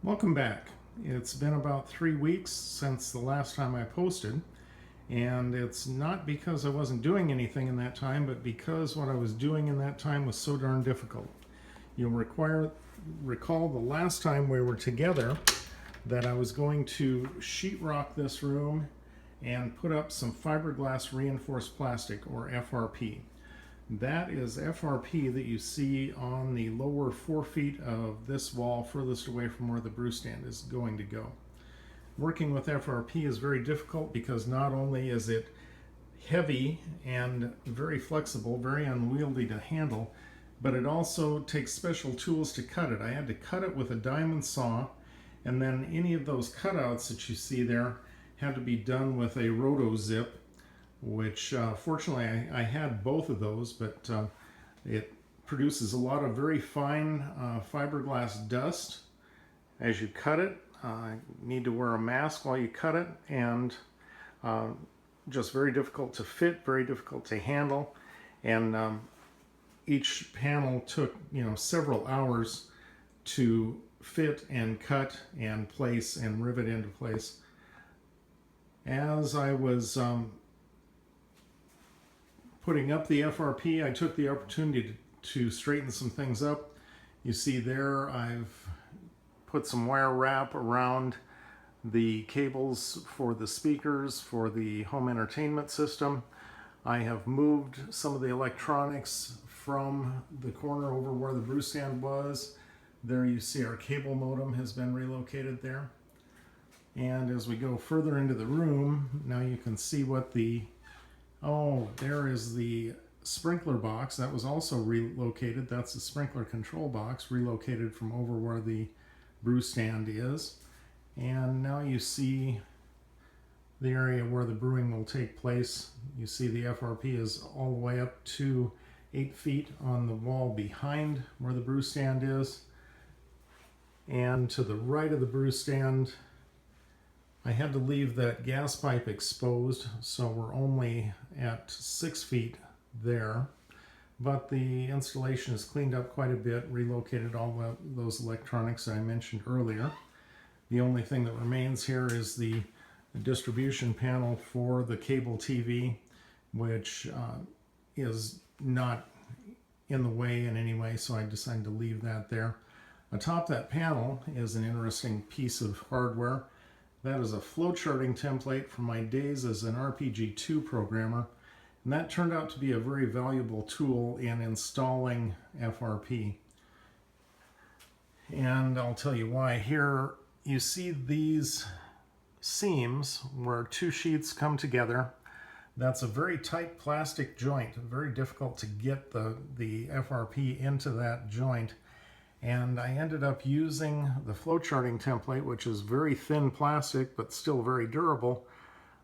Welcome back. It's been about 3 weeks since the last time I posted, and it's not because I wasn't doing anything in that time, but because what I was doing in that time was so darn difficult. You'll recall the last time we were together that I was going to sheetrock this room and put up some fiberglass reinforced plastic, or FRP. That is FRP that you see on the lower 4 feet of this wall furthest away from where the brew stand is going to go. Working with FRP is very difficult because not only is it heavy and very flexible, very unwieldy to handle, but it also takes special tools to cut it. I had to cut it with a diamond saw, and then any of those cutouts that you see there had to be done with a roto zip, which fortunately I had both of those, but it produces a lot of very fine fiberglass dust as you cut it. You need to wear a mask while you cut it, and just very difficult to fit, very difficult to handle, and each panel took several hours to fit and cut and place and rivet into place. As I was putting up the FRP, I took the opportunity to straighten some things up. You see there I've put some wire wrap around the cables for the speakers for the home entertainment system. I have moved some of the electronics from the corner over where the brew stand was. There you see our cable modem has been relocated there. And as we go further into the room, now you can see what there is the sprinkler box. That was also relocated. That's the sprinkler control box, relocated from over where the brew stand is. And now you see the area where the brewing will take place. You see the FRP is all the way up to 8 feet on the wall behind where the brew stand is. And to the right of the brew stand, I had to leave that gas pipe exposed, so we're only at 6 feet there. But the installation is cleaned up quite a bit, relocated all those electronics that I mentioned earlier. The only thing that remains here is the distribution panel for the cable TV, which is not in the way in any way, so I decided to leave that there. Atop that panel is an interesting piece of hardware. That is a flowcharting template from my days as an RPG2 programmer, and that turned out to be a very valuable tool in installing FRP. And I'll tell you why. Here you see these seams where two sheets come together. That's a very tight plastic joint, very difficult to get the FRP into that joint. And I ended up using the flowcharting template, which is very thin plastic but still very durable,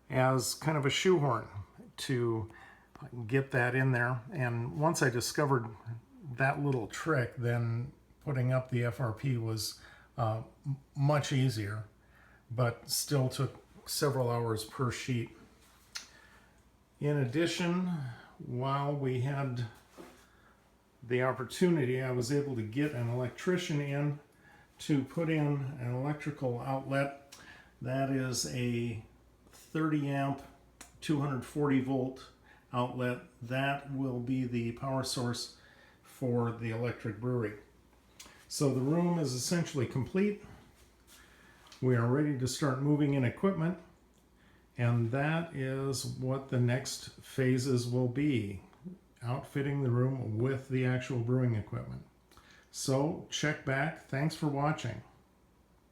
as kind of a shoehorn to get that in there. And once I discovered that little trick, then putting up the FRP was much easier, but still took several hours per sheet. In addition, while we had the opportunity, I was able to get an electrician in to put in an electrical outlet. That is a 30 amp 240 volt outlet. That will be the power source for the electric brewery. So the room is essentially complete. We are ready to start moving in equipment, and that is what the next phases will be: outfitting the room with the actual brewing equipment. So check back. Thanks for watching.